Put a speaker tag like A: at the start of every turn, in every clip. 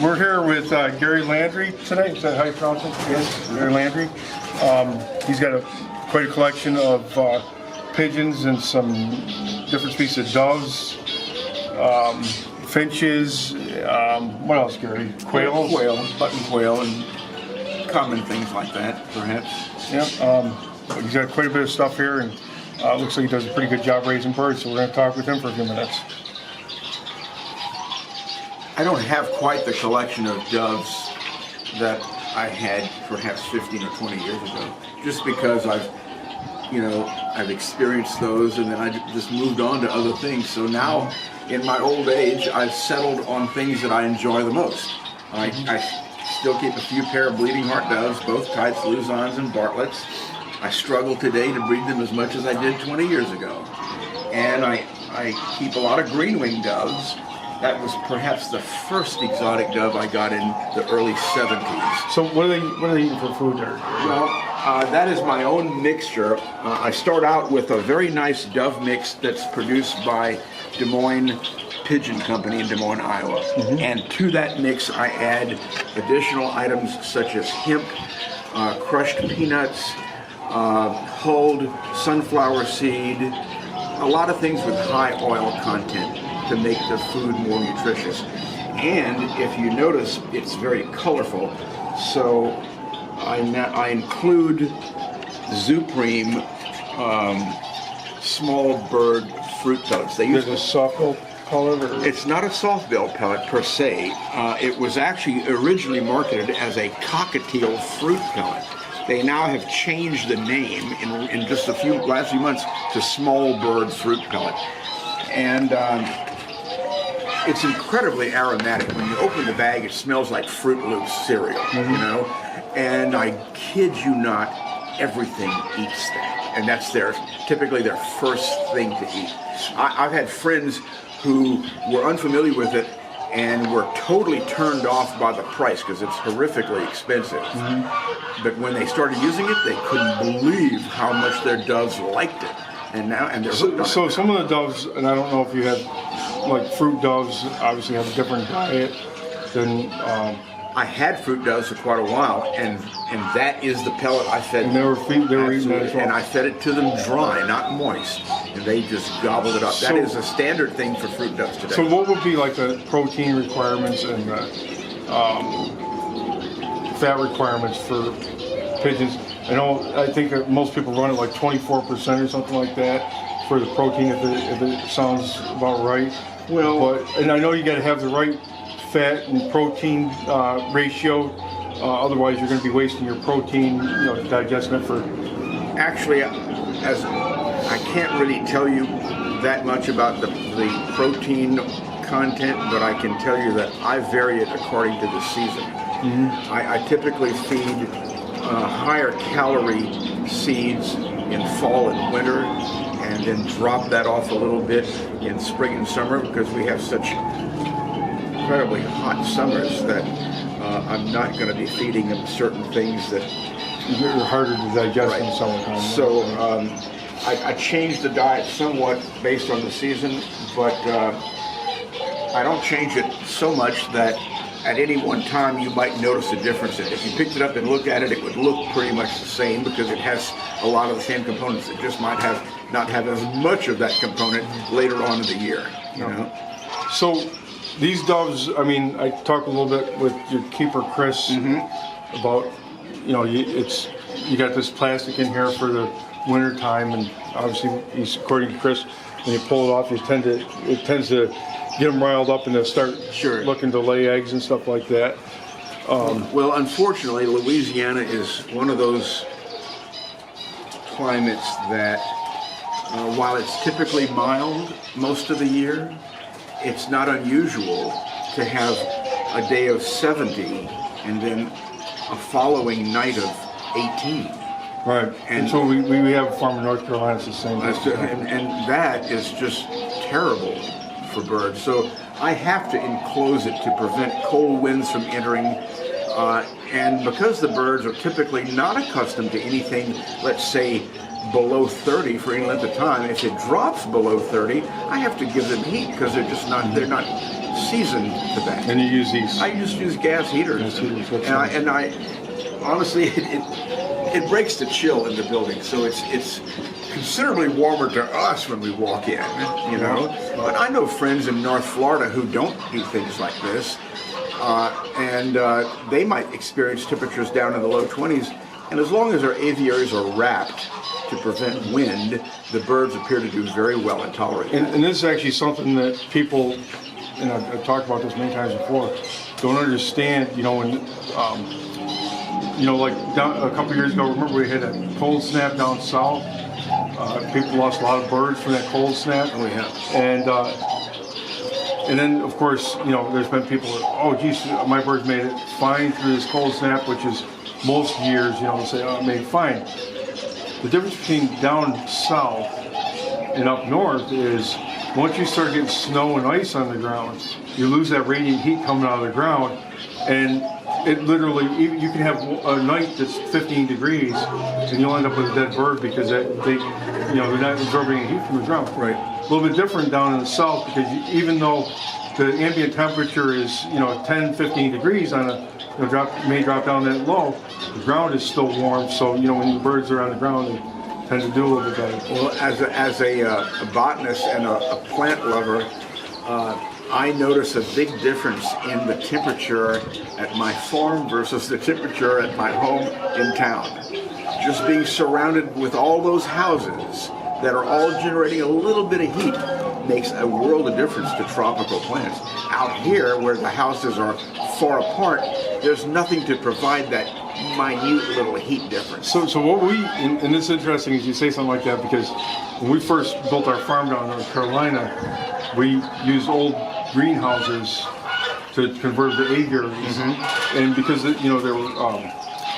A: We're here with Garrie Landry today. Is that how you pronounce it? Yes, Garrie Landry. He's got quite a collection of pigeons and some different species of doves, finches. What else, Garrie? Quails?
B: Button quail, and common things like that, perhaps.
A: Yeah. He's got quite a bit of stuff here, and looks like he does a pretty good job raising birds. So we're going to talk with him for a few minutes.
B: I don't have quite the collection of doves that I had perhaps 15 or 20 years ago, just because I've experienced those, and then I just moved on to other things. So now, in my old age, I've settled on things that I enjoy the most. I still keep a few pair of bleeding heart doves, both kites, Luzons, and Bartletts. I struggle today to breed them as much as I did 20 years ago. And I keep a lot of green-winged doves. That was perhaps the first exotic dove I got in the early 70s.
A: So what are they eating for food there?
B: Well, that is my own mixture. I start out with a very nice dove mix that's produced by Des Moines Pigeon Company in Des Moines, Iowa. Mm-hmm. And to that mix I add additional items such as hemp, crushed peanuts, hulled sunflower seed, a lot of things with high oil content to make the food more nutritious. And if you notice, it's very colorful. So I include Zupreme small bird fruit pellets.
A: There's a softball pellet? Or?
B: It's not a softball pellet per se. It was actually originally marketed as a cockatiel fruit pellet. They now have changed the name in just last few months to small bird fruit pellet. And it's incredibly aromatic. When you open the bag, it smells like Fruit Loops cereal, mm-hmm. And I kid you not, everything eats that. And that's typically their first thing to eat. I've had friends who were unfamiliar with it and were totally turned off by the price because it's horrifically expensive. Mm-hmm. But when they started using it, they couldn't believe how much their doves liked it. And they're hooked on it.
A: So some of the doves, and I don't know if you have, like fruit doves obviously have a different diet than...
B: I had fruit doves for quite a while, and that is the pellet I fed them.
A: And they were eating that as well.
B: And I fed it to them dry, not moist, and they just gobbled it up. That is a standard thing for fruit doves today.
A: So what would be like the protein requirements and the fat requirements for pigeons? I think that most people run it like 24% or something like that for the protein, if it sounds about right. And I know you got to have the right fat and protein ratio. Otherwise, you're going to be wasting your protein, digesting it for.
B: Actually, as I can't really tell you that much about the protein content, but I can tell you that I vary it according to the season. Mm-hmm. I typically feed higher calorie seeds in fall and winter, and then drop that off a little bit in spring and summer because we have such incredibly hot summers that I'm not going to be feeding them certain things that
A: are harder to digest in summertime.
B: So I changed the diet somewhat based on the season, but I don't change it so much that at any one time you might notice a difference. If you picked it up and looked at it, it would look pretty much the same because it has a lot of the same components. It just might not have as much of that component later on in the year. You know.
A: So these doves, I talked a little bit with your keeper Chris mm-hmm. about, you got this plastic in here for the winter time, and obviously, according to Chris, when you pull it off, it tends to get them riled up and they'll start looking to lay eggs and stuff like that.
B: Well, unfortunately, Louisiana is one of those climates that, while it's typically mild most of the year, it's not unusual to have a day of 70 and then a following night of 18.
A: Right. And so we have a farm in North Carolina that's the same.
B: And that is just terrible for birds. So I have to enclose it to prevent cold winds from entering. And because the birds are typically not accustomed to anything, let's say, below 30 for any length of time, if it drops below 30, I have to give them heat because they're not season to that.
A: And you use these?
B: I just use gas heaters.
A: Gas heaters, that's
B: and I honestly, it breaks the chill in the building. So it's considerably warmer to us when we walk in, you know. But I know friends in North Florida who don't do things like this, and they might experience temperatures down in the low 20s. And as long as our aviaries are wrapped to prevent wind, the birds appear to do very well and tolerate it.
A: And this is actually something that people, and I've talked about this many times before, don't understand. You know, when you know, like a couple years ago, remember we had a cold snap down south. People lost a lot of birds from that cold snap.
B: Oh yeah.
A: And then of course, you know, there's been people that, oh geez, my birds made it fine through this cold snap, which is most years, you know, say, oh, it made it fine. The difference between down south and up north is once you start getting snow and ice on the ground, you lose that radiant heat coming out of the ground, and it literally, you can have a night that's 15 degrees and you'll end up with a dead bird because they're not absorbing any heat from the ground.
B: Right.
A: A little bit different down in the south because even though the ambient temperature is, you know, 10, 15 degrees on a, may drop down that low, the ground is still warm, so, you know, when the birds are on the ground, they tend to do a little bit better.
B: Well, as a botanist and a plant lover, I notice a big difference in the temperature at my farm versus the temperature at my home in town. Just being surrounded with all those houses that are all generating a little bit of heat makes a world of difference to tropical plants. Out here, where the houses are far apart, there's nothing to provide that minute little heat difference.
A: So what we, and it's interesting as you say something like that, because when we first built our farm down in North Carolina, we used old greenhouses to convert to aviaries, and because you know they were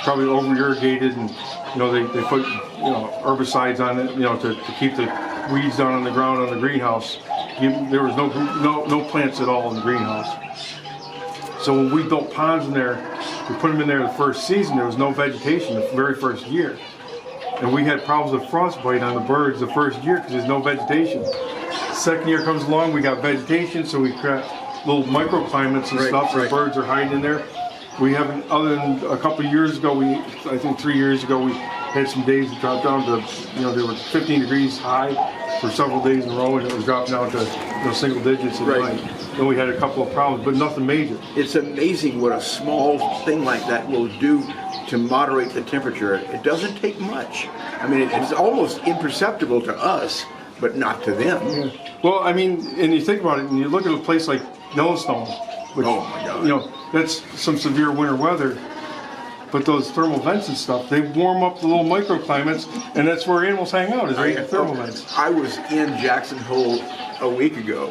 A: probably over irrigated, and you know they put herbicides on it, you know, to keep the weeds down on the ground on the greenhouse. There was no plants at all in the greenhouse. So when we built ponds in there, we put them in there the first season. There was no vegetation the very first year, and we had problems with frostbite on the birds the first year because there's no vegetation. Second year comes along, we got vegetation, so we create little microclimates and stuff, so the birds are hiding in there. We haven't, other than a couple of years ago, I think 3 years ago, we had some days that dropped down to, you know, they were 15 degrees high for several days in a row, and it was dropping down to, you know, single digits at night. Then we had a couple of problems, but nothing major.
B: It's amazing what a small thing like that will do to moderate the temperature. It doesn't take much. I mean, it's almost imperceptible to us, but not to them.
A: Yeah. Well, I mean, and you think about it, and you look at a place like Yellowstone, which,
B: oh my God,
A: you know, that's some severe winter weather. But those thermal vents and stuff, they warm up the little microclimates, and that's where animals hang out, is right in thermal vents.
B: I was in Jackson Hole a week ago,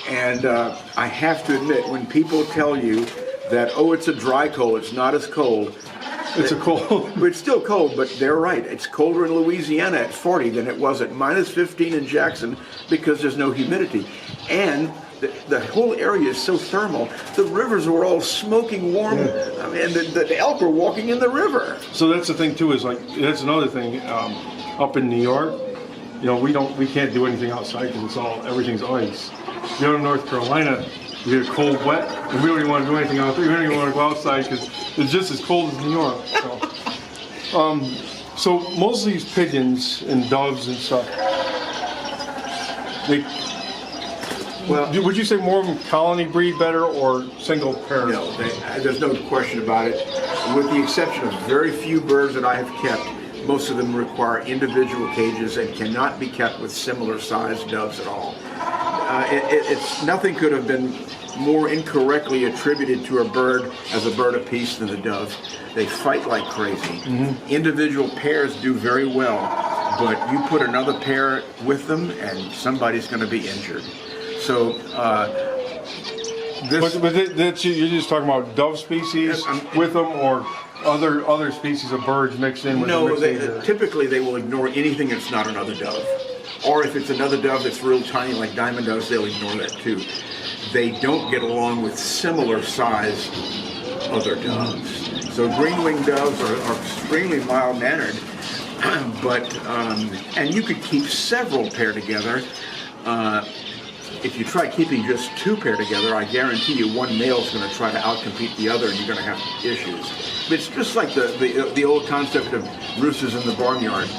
B: and I have to admit, when people tell you that, oh, it's a dry cold, it's not as cold.
A: It's a cold.
B: It's still cold, but they're right. It's colder in Louisiana at 40 than it was at minus 15 in Jackson because there's no humidity. And the whole area is so thermal. The rivers were all smoking warm. Yeah. I mean, the elk were walking in the river.
A: So that's the thing too. Is like that's another thing. Up in New York, you know, we can't do anything outside because everything's ice. You know, in North Carolina, we get cold, wet, and we don't even want to do anything out there. We don't even want to go outside because it's just as cold as New York. So most of these pigeons and doves and stuff, well, would you say more of them colony breed better or single pair?
B: No, there's no question about it. With the exception of very few birds that I have kept, most of them require individual cages and cannot be kept with similar sized doves at all. It's nothing could have been more incorrectly attributed to a bird as a bird of peace than the dove. They fight like crazy. Individual pairs do very well, but you put another pair with them and somebody's going to be injured. So
A: that's you're just talking about dove species with them, or other species of birds mixed in with them?
B: No, typically they will ignore anything that's not another dove. Or if it's another dove that's real tiny like diamond doves, they'll ignore that too. They don't get along with similar sized other doves. So green-winged doves are extremely mild-mannered, but and you could keep several pair together. if you try keeping just 2 paired together, I guarantee you one male is going to try to outcompete the other, and you're going to have issues. But it's just like the old concept of roosters in the barnyard.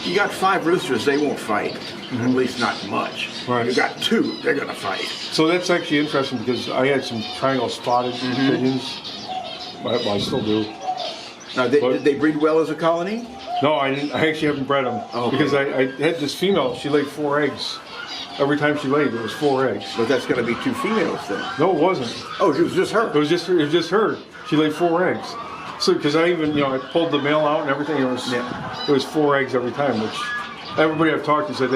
B: You got 5 roosters, they won't fight, at least not much.
A: Right.
B: You got 2, they're going to fight.
A: So that's actually interesting because I had some triangle spotted pigeons. Well, I still do.
B: Now, did they breed well as a colony?
A: No, I didn't. I actually haven't bred them because I had this female. She laid 4 eggs. Every time she laid, there was 4 eggs.
B: But that's going to be 2 females then.
A: No, it wasn't.
B: Oh, it was just her.
A: It was just her. She laid 4 eggs. So because I even I pulled the male out and everything. It was 4 eggs every time, which everybody I've talked to said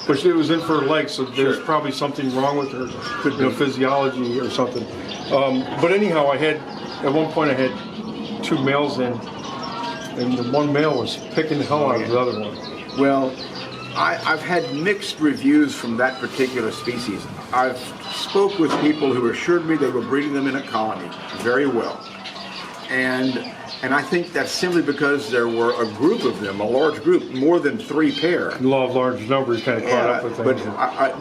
A: but it was in for her legs, so there's probably something wrong with her, physiology or something. But anyhow, at one point I had 2 males in, and the one male was picking the hell out of the other one.
B: Well, I've had mixed reviews from that particular species. I've spoke with people who assured me they were breeding them in a colony very well. And I think that's simply because there were a group of them, a large group, more than 3 pair.
A: The law of large numbers kind of caught up with things.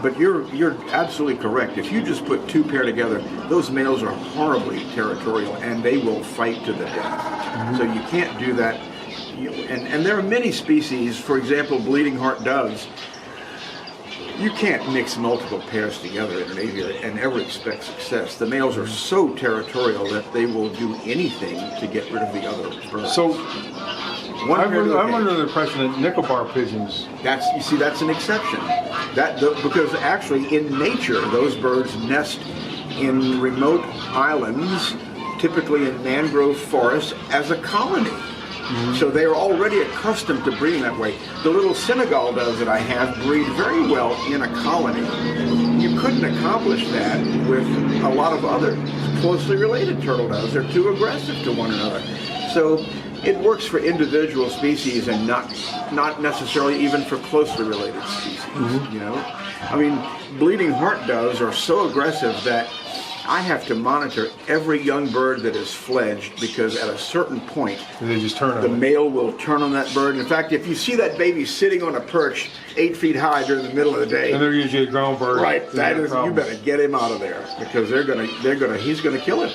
B: But you're absolutely correct. If you just put 2 pair together, those males are horribly territorial, and they will fight to the death. So you can't do that. And there are many species, for example, bleeding heart doves. You can't mix multiple pairs together in an aviary and ever expect success. The males are so territorial that they will do anything to get rid of the other birds.
A: So I'm under the impression that Nicobar pigeons.
B: That's an exception. Because actually in nature those birds nest in remote islands, typically in mangrove forests, as a colony. So they are already accustomed to breeding that way. The little Senegal doves that I have breed very well in a colony. You couldn't accomplish that with a lot of other closely related turtle doves. They're too aggressive to one another. So it works for individual species and not necessarily even for closely related species. I mean, bleeding heart doves are so aggressive that I have to monitor every young bird that is fledged, because at a certain point,
A: they just turn on
B: the male will turn on that bird. In fact, if you see that baby sitting on a perch 8 feet high during the middle of the day,
A: and they're usually a ground bird,
B: right? You better get him out of there, because he's gonna kill him.